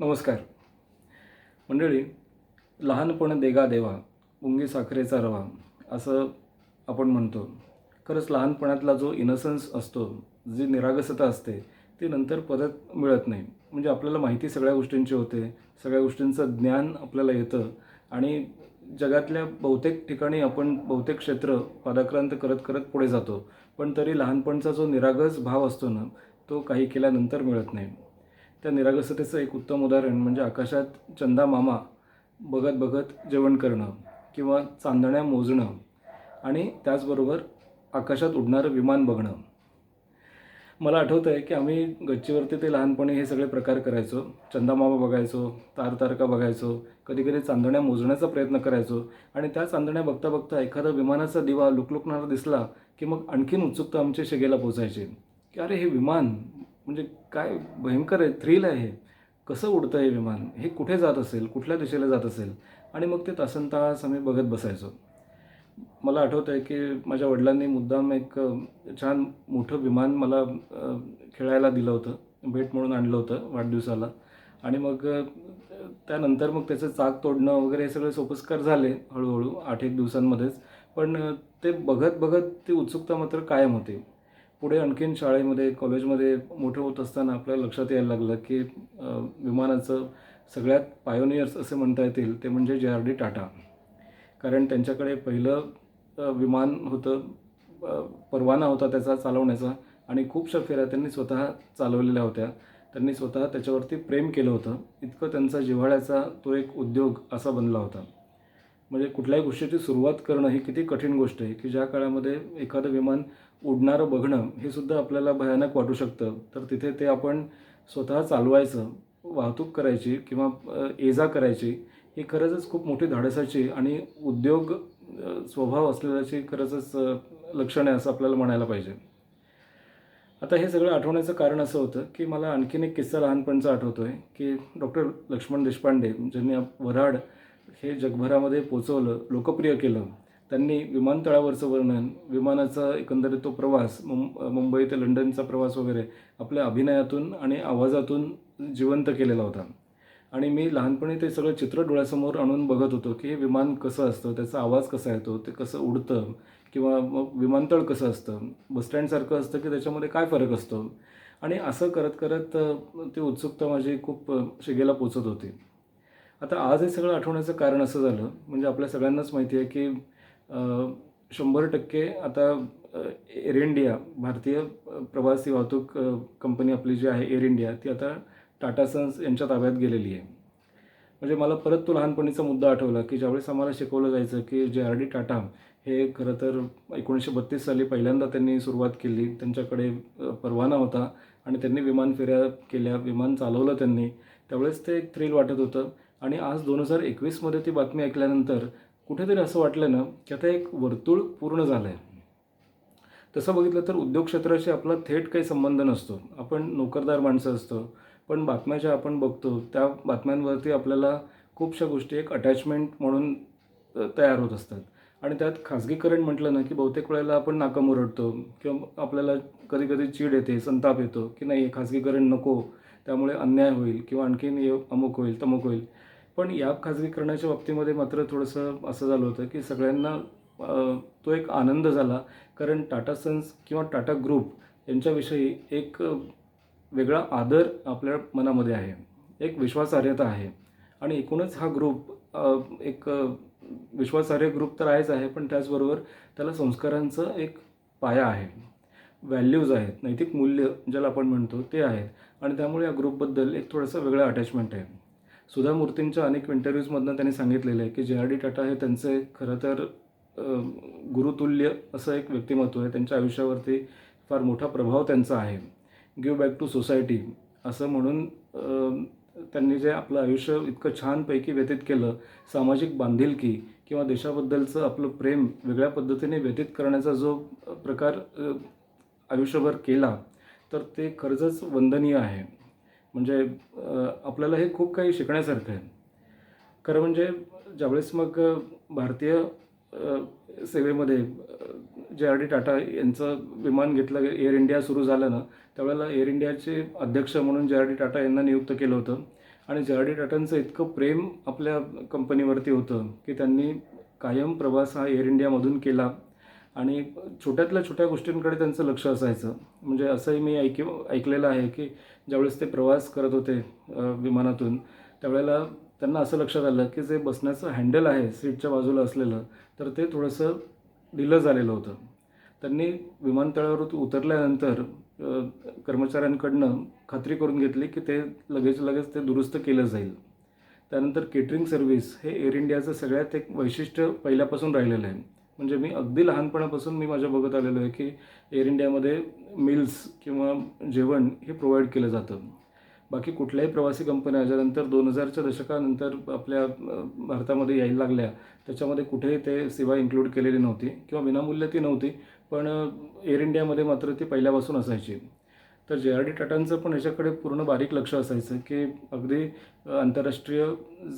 नमस्कार मंडळी. लहानपण देगा देवा, मुंगी साखरेचा रवा असं आपण म्हणतो. खरंच लहानपणातला जो इनोसन्स असतो, जी निरागसता असते, ती नंतर परत मिळत नाही. म्हणजे आपल्याला माहिती सगळ्या गोष्टींची होते, सगळ्या गोष्टींचं ज्ञान आपल्याला येतं आणि जगातल्या बहुतेक ठिकाणी आपण बहुतेक क्षेत्र पादाक्रांत करत करत पुढे जातो. पण तरी लहानपणचा जो निरागस भाव असतो ना, तो काही केल्यानंतर मिळत नाही. त्या निरागसतेचं एक उत्तम उदाहरण म्हणजे आकाशात चंदा मामा बघत बघत जेवण करणं किंवा चांदण्या मोजणं आणि त्याचबरोबर आकाशात उडणारं विमान बघणं. मला आठवतं आहे की आम्ही गच्चीवरती ते लहानपणी हे सगळे प्रकार करायचो. चंदामामा बघायचो, तारतारका बघायचो, कधीकधी चांदण्या मोजण्याचा प्रयत्न करायचो आणि त्या चांदण्या बघता बघता एखादा विमानाचा दिवा लुकलुकणारा दिसला की मग आणखीन उत्सुकता आमच्या शिगेला पोचायची की अरे हे विमान म्हणजे काय भयंकर आहे, थ्रिल आहे हे. कसं उडतं हे विमान, हे कुठे जात असेल, कुठल्या दिशेला जात असेल आणि मग ते तासनतास आम्ही बघत बसायचो. मला आठवतं आहे की माझ्या वडिलांनी मुद्दाम एक छान मोठं विमान मला खेळायला दिलं होतं, भेट म्हणून आणलं होतं वाढदिवसाला. आणि मग त्यानंतर मग त्याचं चाक तोडणं वगैरे हे सगळे सोपस्कार झाले हळूहळू 8-1 दिवसांमध्येच. पण ते बघत बघत ती उत्सुकता मात्र कायम होती. पुढे आणखीन शाळेमध्ये कॉलेजमध्ये मोठं होत असताना आपल्याला लक्षात यायला लागलं की विमानाचं सगळ्यात पायोनियर्स असे म्हणता येतील ते म्हणजे जे.आर.डी. टाटा. कारण त्यांच्याकडे पहिलं विमान होतं, परवाना होता त्याचा चालवण्याचा आणि खूपशा फेऱ्या त्यांनी स्वतः चालवलेल्या होत्या. त्यांनी स्वतः त्याच्यावरती प्रेम केलं होतं. इतकं त्यांचा जिव्हाळ्याचा तो एक उद्योग असा बनला होता. म्हणजे कुठल्याही गोष्टीची सुरुवात करणं ही किती कठीण गोष्ट आहे की ज्या काळामध्ये एखादं विमान उडणारं बघणं हे सुद्धा आपल्याला भयानक वाटू शकतं. तर तिथे ते आपण स्वतः चालवायचं, वाहतूक करायची किंवा ये-जा करायची ही खरंच खूप मोठी धाडसाची आणि उद्योग स्वभाव असलेल्याची खरंच लक्षण आहे असं आपल्याला म्हणायला पाहिजे. आता हे सगळं आठवण्याचं कारण असं होतं की मला आणखीन एक किस्सा लहानपणचा आठवतो आहे की डॉक्टर लक्ष्मण देशपांडे ज्यांनी वऱ्हाड हे जगभरामध्ये पोचवलं, लोकप्रिय केलं. त्यांनी विमानतळावरचं वर्णन, विमानाचा एकंदरीत तो प्रवास, मुंबई ते लंडनचा प्रवास वगैरे आपल्या अभिनयातून आणि आवाजातून जिवंत केलेला होता. आणि मी लहानपणी ते सगळं चित्र डोळ्यासमोर आणून बघत होतो की हे विमान कसं असतं, त्याचा आवाज कसा येतो, ते कसं उडतं किंवा मग विमानतळ कसं असतं, बसस्टँडसारखं असतं की त्याच्यामध्ये काय फरक असतो. आणि असं करत करत ती उत्सुकता माझी खूप शिगेला पोचत होती. आता आज हे सगळं आठवण्याचं कारण असं झालं म्हणजे आपल्या सगळ्यांनाच माहिती आहे की 100% आता एअर इंडिया, भारतीय प्रवासी वाहतूक कंपनी आपली जी आहे एअर इंडिया, ती आता टाटा सन्स यांच्या ताब्यात गेलेली आहे. म्हणजे मला परत तो लहानपणीचा मुद्दा आठवला की ज्यावेळेस आम्हाला शिकवलं जायचं की जे.आर.डी. टाटा हे खरं तर 1932 साली पहिल्यांदा त्यांनी सुरुवात केली. त्यांच्याकडे परवाना होता आणि त्यांनी विमान फेऱ्या केल्या, विमान चालवलं त्यांनी. त्यावेळेस ते एक थ्रिल वाटत होतं. आणि आज 2021मध्ये ती बातमी ऐकल्यानंतर कुठेतरी असं वाटलं ना की आता एक वर्तुळ पूर्ण झालं आहे. तसं बघितलं तर उद्योग क्षेत्राशी आपला थेट काही संबंध नसतो. आपण नोकरदार माणसं असतो. पण बातम्या ज्या आपण बघतो त्या बातम्यांवरती आपल्याला खूपशा गोष्टी एक अटॅचमेंट म्हणून तयार होत असतात. आणि त्यात खाजगीकरण म्हटलं ना की बहुतेक वेळेला आपण नाका मुरडतो किंवा आपल्याला कधी-कधी चीड येते, संताप येतो की नाही हे खाजगीकरण नको, त्यामुळे अन्याय होईल किंवा आणखीन हे अमुक होईल, तमुक होईल. पण या खाजगीकरणाच्या बाबतीमध्ये मात्र थोडंसं असं झालं होतं की सगळ्यांना तो एक आनंद झाला. कारण टाटा सन्स किंवा टाटा ग्रुप यांच्याविषयी एक वेगळा आदर आपल्या मनामध्ये आहे, एक विश्वासार्हता आहे. आणि एकूणच हा ग्रुप एक विश्वासार्ह ग्रुप तर आहेच आहे, पण त्याचबरोबर त्याला संस्कारांचं एक पाया आहे, व्हॅल्यूज आहेत, नैतिक मूल्य ज्याला आपण म्हणतो ते आहेत. आणि त्यामुळे या ग्रुपबद्दल एक थोडंसं वेगळं अटॅचमेंट आहे. सुधा मूर्तींच्या अनेक इंटरव्ह्यूजमधनं त्यांनी सांगितलेलं आहे की जे.आर.डी. टाटा हे त्यांचे खरं तर गुरुतुल्य असं एक व्यक्तिमत्व आहे. त्यांच्या आयुष्यावरती फार मोठा प्रभाव त्यांचा आहे. गिव्ह बॅक टू सोसायटी असं म्हणून त्यांनी जे आपलं आयुष्य इतकं छानपैकी व्यतीत केलं, सामाजिक बांधिलकी किंवा देशाबद्दलचं आपलं प्रेम वेगळ्या पद्धतीने व्यतीत करण्याचा जो प्रकार आयुष्यभर केला, तर ते खरंच वंदनीय आहे. म्हणजे आपल्याला हे खूप काही शिकण्यासारखं आहे. खरं म्हणजे ज्यावेळेस मग भारतीय सेवेमध्ये जे.आर.डी. टाटा यांचं विमान घेतलं, एअर इंडिया सुरू झालं ना, त्यावेळेला एअर इंडियाचे अध्यक्ष म्हणून जे.आर.डी. टाटा यांना नियुक्त केलं होतं. आणि जे.आर.डी. टाटांचं इतकं प्रेम आपल्या कंपनीवरती होतं की त्यांनी कायम प्रवास हा एअर इंडियामधून केला आणि छोट्यातल्या छोट्या गोष्टींकडे त्यांचं लक्ष असायचं. म्हणजे असंही मी ऐकलेलं आहे की ज्यावेळेस ते प्रवास करत होते विमानातून, त्यावेळेला त्यांना असं लक्षात आलं की जे बसण्याचं हँडल आहे सीटच्या बाजूला असलेलं, तर ते थोडंसं ढिलं झालेलं होतं. त्यांनी विमानतळावर उतरल्यानंतर कर्मचाऱ्यांकडनं खात्री करून घेतली की ते लगेच ते दुरुस्त केलं जाईल. त्यानंतर केटरिंग सर्व्हिस हे एअर इंडियाचं सगळ्यात एक वैशिष्ट्य पहिल्यापासून राहिलेलं आहे. म्हणजे मी अगदी लहानपणापासून मी माझ्या बघत आलेलो आहे की एअर इंडियामध्ये मील्स किंवा जेवण हे प्रोव्हाइड केलं जातं. बाकी कुठल्याही प्रवासी कंपन्या ज्यानंतर 2000च्या दशकानंतर आपल्या भारतामध्ये यायला लागल्या, त्याच्यामध्ये कुठेही ते सेवा इन्क्लूड केलेली नव्हती किंवा विनामूल्य ती नव्हती, पण एअर इंडियामध्ये मात्र ती पहिल्यापासून असायची. तर जे.आर.डी. टाटांचं पण याच्याकडे पूर्ण बारीक लक्ष असायचं की अगदी आंतरराष्ट्रीय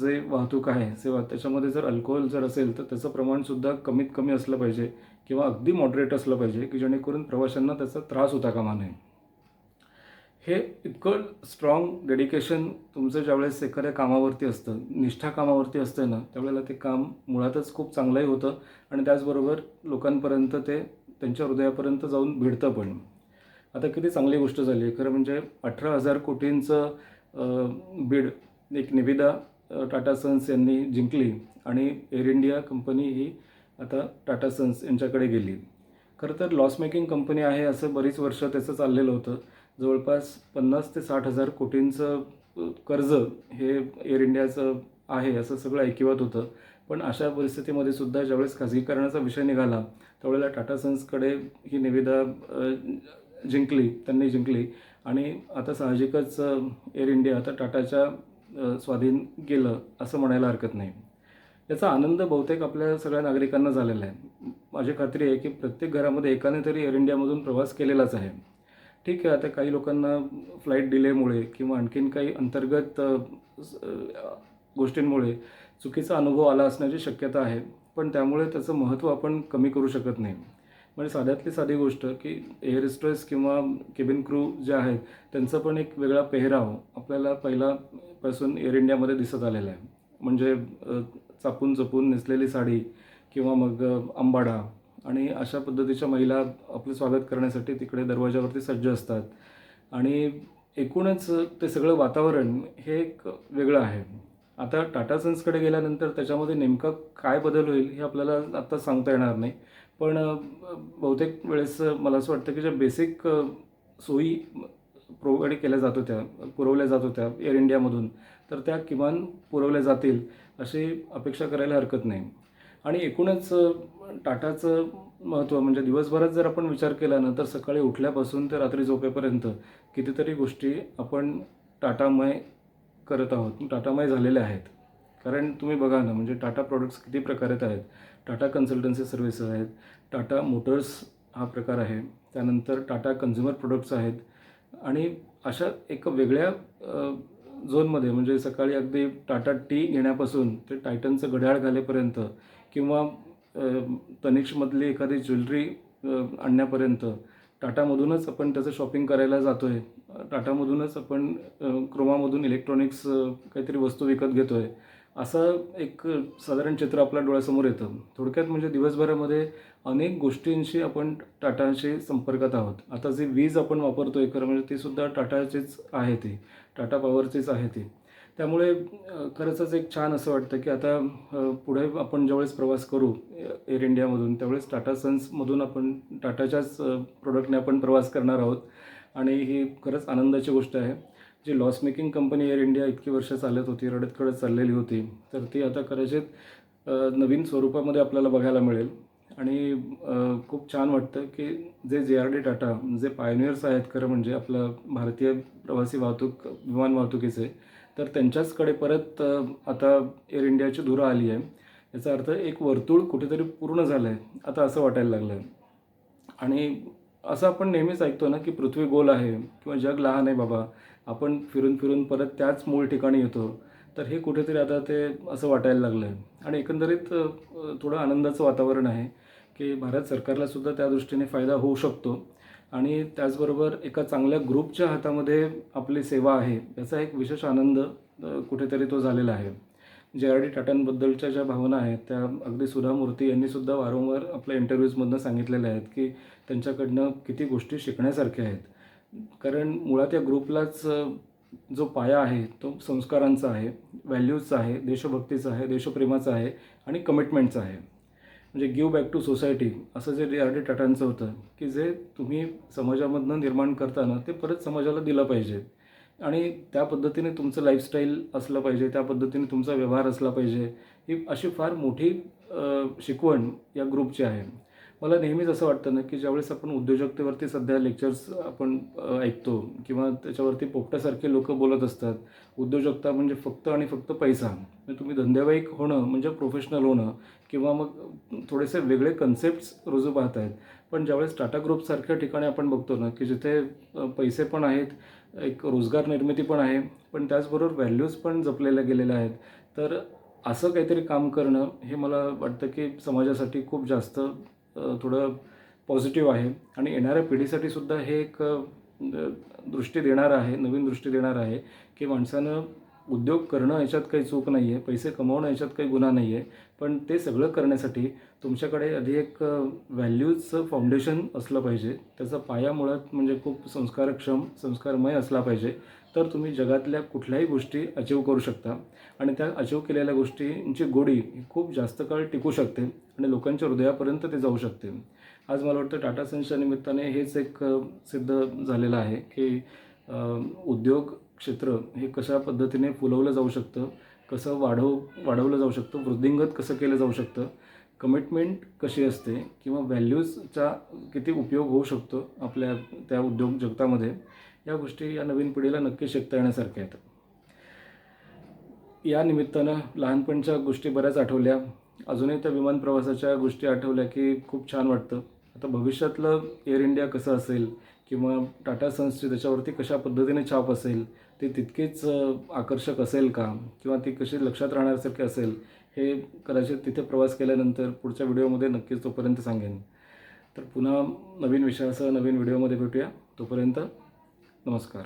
जे वाहतूक आहे सेवा, त्याच्यामध्ये जर अल्कोहोल जर असेल तर त्याचं प्रमाणसुद्धा कमीत कमी असलं पाहिजे किंवा अगदी मॉडरेट असलं पाहिजे की जेणेकरून प्रवाशांना त्याचा त्रास होता कामा नये. हे इतकं स्ट्रॉंग डेडिकेशन तुमचं ज्यावेळेस एखाद्या कामावरती असतं, निष्ठा कामावरती असते ना, त्यावेळेला ते काम मुळातच खूप चांगलंही होतं आणि त्याचबरोबर लोकांपर्यंत ते त्यांच्या हृदयापर्यंत जाऊन भिडतं पण. आता किती चांगली गोष्ट झाली आहे खरं म्हणजे 18,000 कोटींचं बीड एक निविदा टाटा सन्स यांनी जिंकली आणि एअर इंडिया कंपनी ही आता टाटा सन्स यांच्याकडे गेली. खरं तर लॉस मेकिंग कंपनी आहे असं बरीच वर्ष त्याचं चाललेलं होतं. जवळपास 50 ते 60,000 कोटींचं कर्ज हे एअर इंडियाचं आहे असं सगळं ऐकिवात होतं. पण अशा परिस्थितीमध्ये सुद्धा ज्यावेळेस खाजगीकरणाचा विषय निघाला, त्यावेळेला टाटा सन्सकडे ही निविदा त्यांनी जिंकली आणि आता साहजिकच एअर इंडिया आता टाटाच्या स्वाधीन गेलं असं म्हणायला हरकत नाही. याचा आनंद बहुतेक आपल्या सगळ्या नागरिकांना झालेला आहे. माझी खात्री आहे की प्रत्येक घरामध्ये एकाने तरी एअर इंडियामधून प्रवास केलेलाच आहे. ठीक आहे, आता काही लोकांना फ्लाईट डिलेमुळे किंवा आणखीन काही अंतर्गत गोष्टींमुळे चुकीचा अनुभव आला असण्याची शक्यता आहे, पण त्यामुळे त्याचं महत्त्व आपण कमी करू शकत नाही. म्हणजे साध्यातली साधी गोष्ट की एअर होस्टेस किंवा केबिन क्रू जे आहेत त्यांचं पण एक वेगळा पेहराव आपल्याला पहिल्यापासून एअर इंडियामध्ये दिसत आलेला आहे. म्हणजे चापून चपून नेसलेली साडी किंवा मग अंबाडा आणि अशा पद्धतीच्या महिला आपलं स्वागत करण्यासाठी तिकडे दरवाजावरती सज्ज असतात आणि एकूणच ते सगळं वातावरण हे एक वेगळं आहे. आता टाटा सन्सकडे गेल्यानंतर त्याच्यामध्ये नेमका काय बदल होईल हे आपल्याला आत्ता सांगता येणार नाही. पण बहुतेक वेळेस मला असं वाटतं की ज्या बेसिक सोयी पुरवल्या जात होत्या एअर इंडियामधून, तर त्या किमान पुरवल्या जातील अशी अपेक्षा करायला हरकत नाही. आणि एकूणच टाटाचं महत्त्व म्हणजे दिवसभरात जर आपण विचार केला ना, तर सकाळी उठल्यापासून ते रात्री झोपेपर्यंत कितीतरी गोष्टी आपण टाटामय करत आहोत, टाटामय झालेल्या आहेत. कारण तुम्ही बघा ना, म्हणजे टाटा प्रॉडक्ट्स किती प्रकारात आहेत. टाटा कन्सल्टन्सी सर्व्हिसेस आहेत, टाटा मोटर्स हा प्रकार आहे, त्यानंतर टाटा कन्झ्युमर प्रोडक्ट्स आहेत आणि अशा एक वेगळ्या झोनमध्ये म्हणजे सकाळी अगदी टाटा टी घेण्यापासून ते टायटनचं घड्याळ घालेपर्यंत किंवा तनिष्कमधली एखादी ज्वेलरी आणण्यापर्यंत टाटामधूनच आपण त्याचं शॉपिंग करायला जातो आहे. टाटामधूनच आपण क्रोमामधून इलेक्ट्रॉनिक्स काहीतरी वस्तू विकत घेतो आहे. असं एक साधारण चित्र आपल्या डोळ्यासमोर येतं. थोडक्यात म्हणजे दिवसभरामध्ये अनेक गोष्टींशी आपण टाटांशी संपर्कात आहोत. आता जी वीज आपण वापरतो आहे खरं म्हणजे तीसुद्धा टाटाचीच आहे, ती टाटा पॉवरचीच आहे ती. त्यामुळे खरंच एक छान असं वाटतं की आता पुढे आपण ज्यावेळेस प्रवास करू एअर इंडियामधून, त्यावेळेस टाटा सन्समधून आपण टाटाच्याच प्रोडक्टने आपण प्रवास करणार आहोत आणि ही खरंच आनंदाची गोष्ट आहे. जी loss making company Air India इतकी वर्ष चालत होती, रडत-खडत चाललेली होती, तर ती आता कदाचित नवीन स्वरूपामध्ये आपल्याला बघायला मिळेल आणि खूप छान वाटतं की जे जे.आर.डी. टाटा जे पायोनियर्स आहेत खरं म्हणजे आपलं भारतीय प्रवासी विमान वाहतुकीचे, तर त्यांच्याचकडे परत आता एअर इंडियाची धुरा आली आहे. याचा अर्थ एक वर्तुळ कुठेतरी पूर्ण झालं आहे आता असं वाटायला लागलं आहे. आणि असं आपण नेहमीच ऐकतो ना की पृथ्वी गोल आहे किंवा जग लहान आहे बाबा, आपण फिरून फिरून परत त्याच मूळ ठिकाणी येतो. तर हे कुठेतरी आता ते असं वाटायला लागलं आहे आणि एकंदरीत थोडं आनंदाचं वातावरण आहे की भारत सरकारलासुद्धा त्या दृष्टीने फायदा होऊ शकतो आणि त्याचबरोबर एका चांगल्या ग्रुपच्या हातामध्ये आपली सेवा आहे याचा एक विशेष आनंद कुठेतरी तो झालेला आहे. जे.आर.डी. टाटांबद्दलच्या ज्या भावना आहेत त्या अगदी सुधा मूर्ती यांनीसुद्धा वारंवार आपल्या इंटरव्ह्यूजमधनं सांगितलेल्या आहेत की त्यांच्याकडनं किती गोष्टी शिकण्यासारख्या आहेत. कारण मुळात या ग्रुपलाच जो पाया आहे तो संस्कारांचा आहे, व्हॅल्यूजचा आहे, देशभक्तीचा आहे, देशप्रेमाचा आहे आणि कमिटमेंटचा आहे. म्हणजे गिव्ह बॅक टू सोसायटी असं जे जे.आर.डी. टाटांचं होतं की जे तुम्ही समाजामधनं निर्माण करताना ते परत समाजाला दिलं पाहिजे आणि त्या पद्धतीने तुमचं लाईफस्टाईल असलं पाहिजे, त्या पद्धतीने तुमचा व्यवहार असला पाहिजे. ही अशी फार मोठी शिकवण या ग्रुपची आहे. मला नेहमीच असं वाटतं ना की ज्यावेळेस आपण उद्योजकतेवरती सध्या लेक्चर्स आपण ऐकतो किंवा त्याच्यावरती पोपटासारखे लोक बोलत असतात. उद्योजकता म्हणजे फक्त आणि फक्त पैसा. म्हणजे तुम्ही धंदेवाईक होणं म्हणजे प्रोफेशनल होणं किंवा मग थोडेसे वेगळे कन्सेप्ट्स रुजू पाहत आहेत. पण ज्यावेळेस टाटा ग्रुपसारख्या ठिकाणी आपण बघतो ना की जिथे पैसे पण आहेत, एक रोजगार निर्मिती पण आहे, पण त्याचबरोबर व्हॅल्यूज पण जपलेल्या गेलेल्या आहेत. तर असं काहीतरी काम करणं हे मला वाटतं की समाजासाठी खूप जास्त थोडं पॉझिटिव्ह आहे आणि येणाऱ्या पिढीसाठी सुद्धा हे एक दृष्टी देणारं आहे, नवीन दृष्टी देणारं आहे की माणसानं उद्योग करणं याच्यात काही चूक नाही आहे, पैसे कमवणं याच्यात काही गुन्हा नाही आहे. पण ते सगळं करण्यासाठी तुमच्याकडे आधी एक व्हॅल्यूजचं फाउंडेशन असलं पाहिजे. त्याचा पाया मुळात म्हणजे खूप संस्कारक्षम, संस्कारमय असला पाहिजे. तर तुम्ही जगातल्या कुठल्याही गोष्टी अचीव करू शकता आणि त्या अचीव केलेल्या गोष्टींची गोडी ही खूप जास्त काळ टिकू शकते आणि लोकांच्या हृदयापर्यंत ते जाऊ शकते. आज मला वाटतं टाटा सन्सच्या निमित्ताने हेच एक सिद्ध झालेलं आहे की उद्योग क्षेत्र हे कशा पद्धतीने फुलवलं जाऊ शकतं, कसं वाढवलं जाऊ शकतं, वृद्धिंगत कसं केलं जाऊ शकतं, कमिटमेंट कशी असते किंवा व्हॅल्यूजचा किती उपयोग होऊ शकतो आपल्या त्या उद्योग जगतामध्ये, या गोष्टी या नवीन पिढीला नक्की शिकता येण्यासारख्या आहेत. या निमित्तानं लहानपणच्या गोष्टी बऱ्याच आठवल्या. अजूनही त्या विमान प्रवासाच्या गोष्टी आठवल्या की खूप छान वाटतं. आता भविष्यातलं एअर इंडिया कसं असेल किंवा टाटा सन्सची त्याच्यावरती कशा पद्धतीने छाप असेल, ती तितकीच आकर्षक असेल का किंवा ती कशी लक्षात राहण्यासारखी असेल, हे कदाचित तिथे प्रवास केल्यानंतर पुढच्या व्हिडिओमध्ये नक्कीच तोपर्यंत सांगेन. तर पुन्हा नवीन विषयासह नवीन व्हिडिओमध्ये भेटूया. तोपर्यंत नमस्कार.